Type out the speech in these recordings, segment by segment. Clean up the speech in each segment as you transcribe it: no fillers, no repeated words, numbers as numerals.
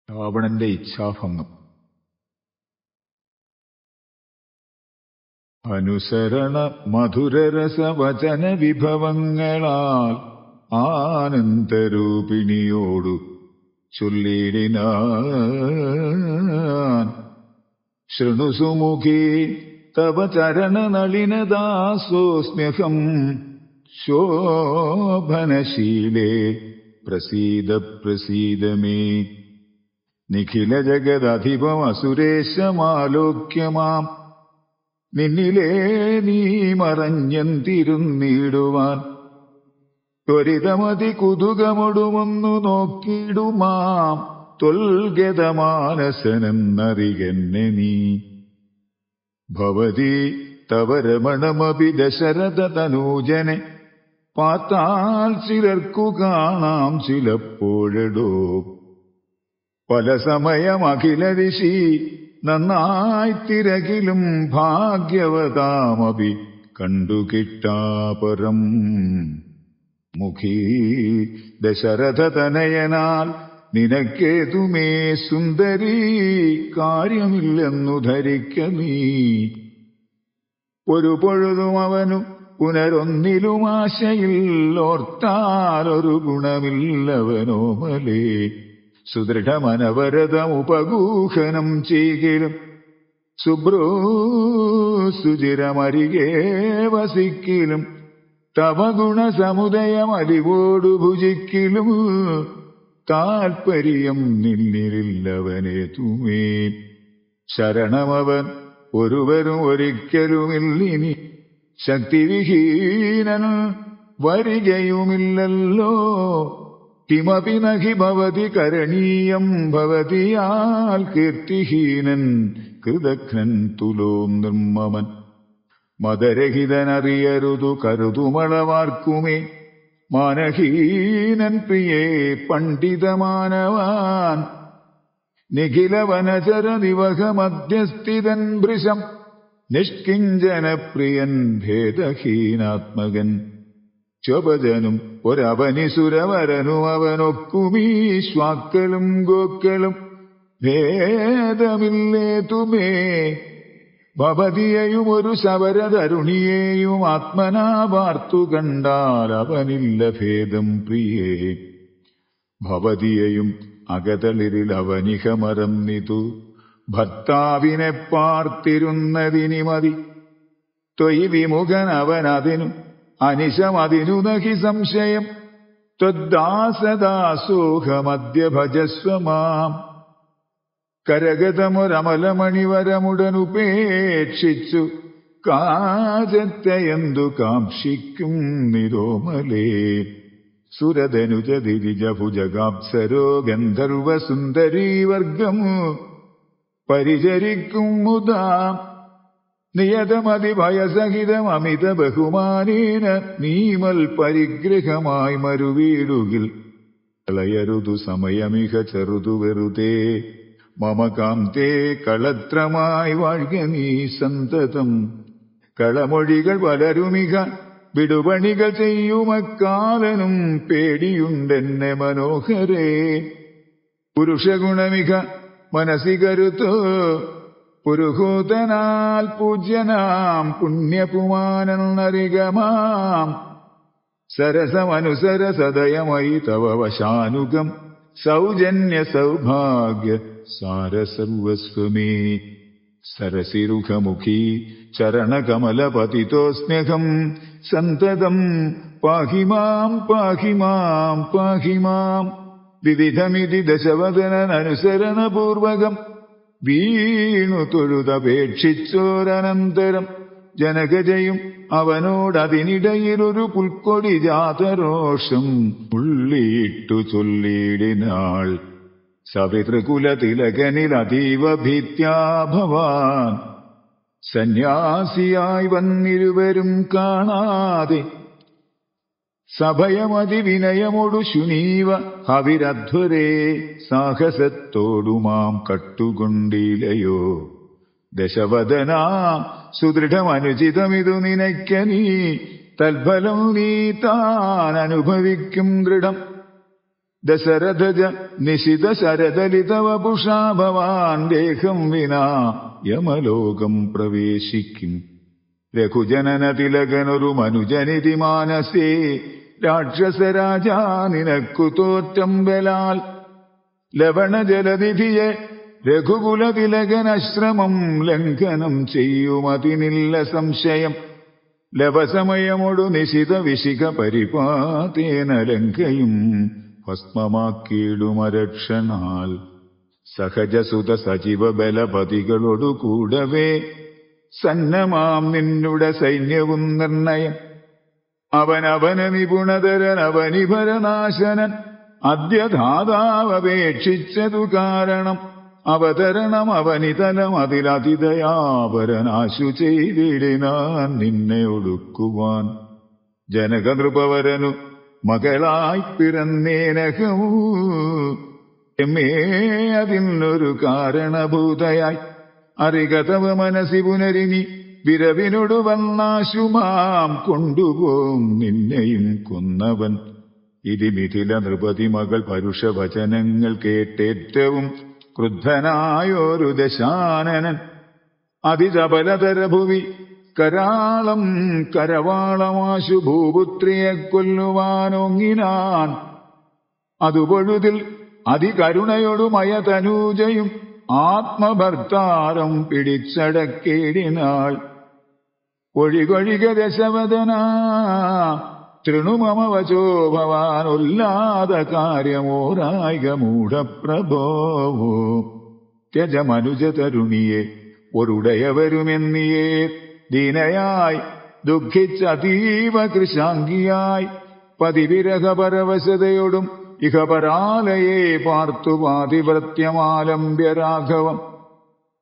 രാവണന്റെ ഇച്ഛാഭംഗം. അനുസരണ മധുരരസവചന വിഭവങ്ങളാൽ ആനന്ദരൂപിണിയോടു ചൊല്ലിടിനാൻ. ശൃണുസുമുഖേ തവ ചരണനളിനദാസോസ്മ്യഹം ശോഭനശീലേ പ്രസീദ പ്രസീദ മേ. നിഖില ജഗദധിപമസുരേശമാലോക്യമാം നിന്നിലേ നീ മറഞ്ഞെന്തിരുന്നിടുവാൻ ത്വരിതമതി കുതുകമൊടുമൊന്നു നോക്കിടുമാം ത്വൽഗതമാനസനെന്നറികന്നെ നീ. ഭവതി തവ രമണമപി ദശരഥ തനൂജനെ പാത്താൽ ചിലർക്കു കാണാം ചിലപ്പോഴടോ. പല സമയം അഖില ദിശി നന്നായി തിരകിലും ഭാഗ്യവതാമപി കണ്ടുകിട്ടാപരം. മുഖീ ദശരഥ തനയനാൽ നിനക്കേതുമേ സുന്ദരീ കാര്യമില്ലെന്നു ധരിക്ക നീ. ഒരു പൊഴുതും അവനു പുനരൊന്നിലും ആശയിൽ ഓർത്താലൊരു ഗുണമില്ലവനോമലേ. സുദൃഢമനവരതമുപഗൂഹനം ചെയ്കിലും ശുഭ്രോ സുചിരമരികെ വസിക്കിലും തവ ഗുണസമുദയമലിവോടു ഭുജിക്കിലും താൽപര്യം നിന്നിലില്ലവനേതുമേ. ശരണമവൻ ഒരുവരും ഒരിക്കലുമില്ലിനി ശക്തിവിഹീനൻ വരികയുമില്ലല്ലോ. കിമപി നഹി ഭവതി കരണീയം ഭവതിയാൽ കീർത്തിഹീനൻ കൃതഘ്നൻ തുലോം നിർമ്മമൻ. മദരഹിതനറിയരുതു കരുതുമളവാർക്കുമേ മാനഹീനൻ പ്രിയേ പണ്ഡിതമാനവാൻ. നിഖില വനചര നിവഹമധ്യസ്ഥിതൻ ഭൃശം നിഷ്കിഞ്ചനപ്രിയൻ ഭേദഹീനാത്മകൻ. ചൊപജനും ഒരവനിസുരവരനും അവനൊക്കുമീശ്വാക്കളും ഗോക്കളും ഭേദമില്ലേതുമേ. ഭവതിയെയും ഒരു ശബരതരുണിയെയും ആത്മനാ പാർത്തു കണ്ടാൽ അവനില്ല ഭേദം പ്രിയേ. ഭവതിയെയും അകതളിരിൽ അവനിഹമറന്നിതു ഭർത്താവിനെ പാർത്തിരുന്നതിനി മതി. ത്വയി വിമുഖൻ അവനതിനു അനിശമതിനു നഹി സംശയം. ത്വദ്ദാസദാസോഹമദ്യ ഭജസ്വ മാം. കരഗതമൊരമലമണിവരമുടനുപേക്ഷിച്ചു കാജത്തെയെന്തു കാംക്ഷിക്കും നിരോമലേ. സുരധനുജതിരിജഭുജഗാപ്സരോ ഗന്ധർവസുന്ദരീവർഗമു പരിചരിക്കും മുതാ. നിയതമതിഭയസഹിതം അമിത ബഹുമാനേന നീമൽ പരിഗ്രഹമായി മരുവീടുകിൽ കളയരുതു സമയമിഹ ചെറുതു വെറുതേ. മമ കാന്തേ കളത്രമായി വാഴ്ക നീ സന്തതം. കളമൊഴികൾ പലരുമിക വിടുപണികൾ ചെയ്യുമക്കാലനും പേടിയുണ്ടെന്നെ മനോഹരേ. പുരുഷഗുണമിക മനസ്സി കരുത്തോ പുരുഹൂതനാൽ പൂജ്യനാം പുണ്യപുമാനെന്നറികമാം. സരസമനുസര സദയമയി തവ വശാനുഗം സൗജന്യ സൗഭാഗ്യ സാരസർവസ്വമേ. സരസിരുഖമുഖീ ചരണകമലപതിതോസ്മ്യഹം സന്തതം പാഹി മാം പാഹി മാം പാഹി മാം. വിവിധമിതി ദശവദനനുസരണപൂർവകം വീണു തൊഴുതപേക്ഷിച്ചോരനന്തരം ജനകജയും അവനോടതിനിടയിലൊരു പുൽക്കൊടി ജാതരോഷം ഉള്ളിയിട്ടു ചൊല്ലിടിനാൾ. സപിതൃകുലതിലകനിൽ അതീവ ഭീത്യാ ഭവാൻ. സന്യാസിയായി വന്നിരുവരും കാണാതെ സഭയമതി വിനയമൊടു ശുനീവ ഹവിരധ്വരേ. സാഹസത്തോടുമാം കട്ടുകൊണ്ടിലയോ ദശവദനാം സുദൃഢമനുചിതമിതു നിനയ്ക്ക നീ. തൽഫലം നീ താൻ അനുഭവിക്കും ദൃഢം. ദശരഥജ നിശിത ശരദലിതവപുഷാ ഭവാൻ ദേഹം വിനാ യമലോകം പ്രവേശിക്കും. രഘുജനന തിലകനൊരു മനുജനിധി മാനസേ രാക്ഷസരാജാ നിനക്കു തോറ്റമ്പലാൽ. ലവണജലനിധിയെ രഘുകുലതിലകനശ്രമം ലംഘനം ചെയ്യുമതിനില്ല സംശയം. ലവസമയമൊടു നിശിത വിശിഖ പരിപാതേന ലങ്കയും ഭസ്മമാക്കിയിടുമരക്ഷണാൽ. സഹജസുത സജീവ ബലപതികളോടു കൂടവേ സന്നമാം നിന്നുടെ സൈന്യവും നിർണയം. അവനവന നിപുണതരൻ അവനിഭരനാശനൻ അദ്യധാതാവപേക്ഷിച്ചതു കാരണം. അവതരണം അവനിതലം അതിലതിദയാപരനാശു ചെയ്തിടിനാൻ നിന്നെ ഒടുക്കുവാൻ. ജനകനൃപവരനു മകളായി പിറന്നേനകമൂ എമ്മേ അതിനൊരു കാരണഭൂതയായി. അറികതവ മനസ്സി പുനരിനി വിരവിനോടു വന്നാശുമാം കൊണ്ടുപോം നിന്നെയും കൊന്നവൻ. ഇതി മിഥില നൃപതി മകൾ പരുഷവചനങ്ങൾ കേട്ടേറ്റവും ക്രുദ്ധനായൊരു ദശാനനൻ. അതിചപലതരഭുവി കരാളം കരവാളമാശു ഭൂപുത്രിയെ കൊല്ലുവാനൊങ്ങിനാൻ. അതുപൊഴുതിൽ അതികരുണയൊടുമയ തനൂജയും ആത്മഭർത്താരം പിടിച്ചടക്കേടിനാൾ. ഒഴികൊഴിക ദശവദനാ തൃണുമമവചോ ഭവാൻ ഉല്ലാദ കാര്യമോരായിക മൂഢപ്രഭോവോ. ത്യജമനുജ തരുണിയെ ഒരുടയവരുമെന്നിയേ ദീനയായി ദുഃഖിച്ചതീവ കൃശാംഗിയായി. പതിവിരഹപരവശതയോടും ഇഹപരാലയെ പാർത്തു പാതിവൃത്യമാലംബ്യ രാഘവം.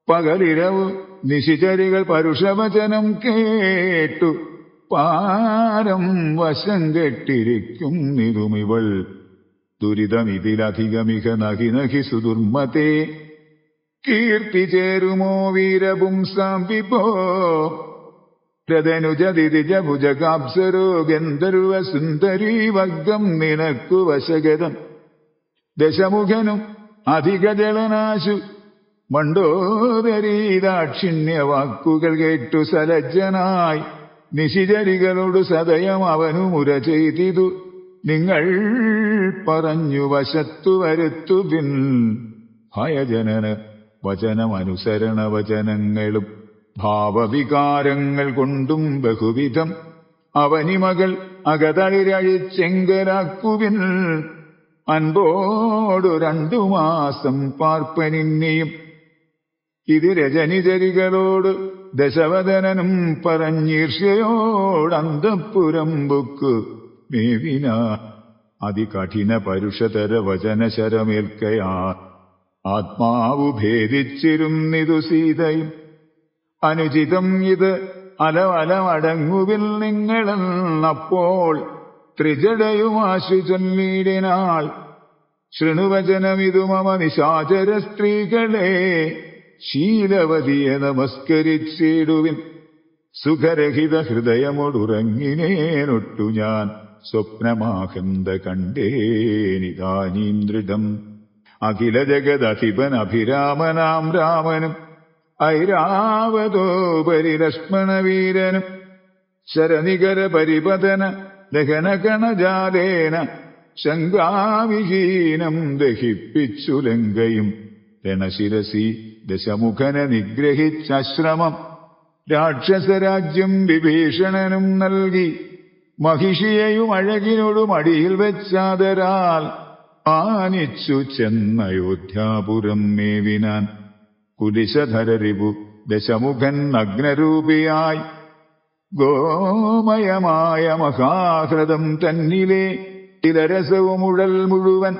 പകലിരവ് നിശിചരികൾ പരുഷവചനം കേട്ടു പാരം വശം കെട്ടിരിക്കുന്നിതുമിവൾ. ദുരിതമിതിലധികമിക നഹി നഹി സുദുർമതേ. കീർത്തി ചേരുമോ വീരപുംസാം വിഭോ. രതനുജതിജഭുജകാപ്സരോ ഗന്ധർവ സുന്ദരീ വർഗം നിനക്കു വശഗതം. ദശമുഖനും അധികജളനാശു മണ്ഡോദരീദാക്ഷിണ്യ വാക്കുകൾ കേട്ടു സലജ്ജനായി നിശിചരികളോടു സദയം അവനു മുര ചെയ്തിതു. നിങ്ങൾ പറഞ്ഞു വശത്തു വരുത്തുവിൻ. ഭയജനന വചനമനുസരണ വചനങ്ങളും ഭാവവികാരങ്ങൾ കൊണ്ടും ബഹുവിധം അവനിമകൾ അകതളിരഴിച്ചെങ്കലാക്കുവിൻ. അൻപോടു 2 മാസം പാർപ്പനിന്നിയും. ഇത് രജനിചരികളോട് ദശവദനനും പറഞ്ഞീർഷ്യയോടന്തഃപുരം ബുക്കു മേവിന. അതികഠിന പരുഷതര വചനശരമേൽക്കയാ ആത്മാവു ഭേദിച്ചിരുന്നിതു സീതയും. അനുചിതം ഇത് അലവലമടങ്ങുവിൽ നിങ്ങളെന്നപ്പോൾ ത്രിജടയുമാശു ചൊല്ലിടിനാൾ. ശൃണുവചനമിതു മമ നിശാചര സ്ത്രീകളെ ശീലവതിയെ നമസ്കരിച്ചിടുവിൻ. സുഖരഹിത ഹൃദയമൊടുറങ്ങിനേനൊട്ടു ഞാൻ സ്വപ്നമാഹന്ത കണ്ടേനിതാനീന്ദ്രിതം. അഖില ജഗദധിപൻ അഭിരാമനാം രാമനും ഐരാവതോപരി ലക്ഷ്മണവീരനും ശരനികര പരിപതന ദഹനകണജാലേന ശങ്കാവിഹീനം ദഹിപ്പിച്ചു ലങ്കയും. രണശിരസി ദശമുഖനെ നിഗ്രഹിച്ചാശ്രമം രാക്ഷസരാജ്യം വിഭീഷണനും നൽകി. മഹിഷിയെയും അഴകിനോടും അടിയിൽ വെച്ചാദരാൽ ആനിച്ചു ചെന്നയോധ്യാപുരം മേവിനാൻ. കുലിശധരരിപു ദശമുഖൻ നഗ്നരൂപിയായി ഗോമയമായ മഹാഹൃദം തന്നിലെ തിലരസവും ഉഴൽ മുഴുവൻ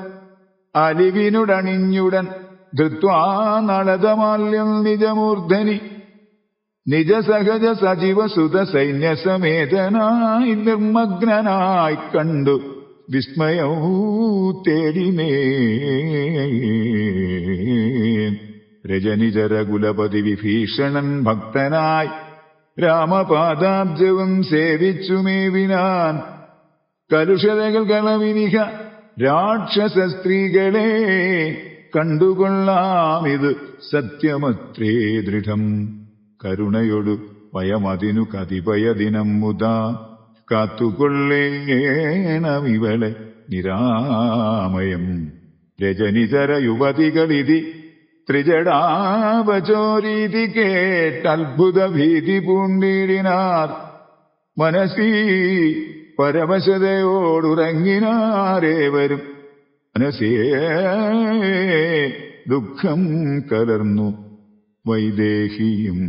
അലിവിനുടണിഞ്ഞുടൻ ധൃത്വാ നളതമാല്യം നിജമൂർധനി. നിജസഹജ സജീവ സുത സൈന്യസമേതനായി നിർമ്മഗ്നനായി കണ്ടു വിസ്മയവൂ തേടിനേ. രജനിചര കുലപതി വിഭീഷണൻ ഭക്തനായി രാമപാദാബ്ജവും സേവിച്ചുമേവിനാൻ. കലുഷതകൾ കളവിനിഹ രാക്ഷസ സ്ത്രീകളെ കണ്ടുകൊള്ളാമിത് സത്യമത്രേ ദൃഢം. കരുണയൊടു ഭയമതിനു കതിപയദിനം മുതാ കാത്തുകൊള്ളേണമിവളെ നിരാമയം. രജനിതര യുവതികളിതി ത്രിജടാപചോരീതി കേട്ടത്ഭുത ഭീതി പൂണ്ടിടിനാർ. മനസീ പരവശതയോടുറങ്ങിനാരേവരും. മനസ്സേ ദുഃഖം കലർന്നു വൈദേഹിയും.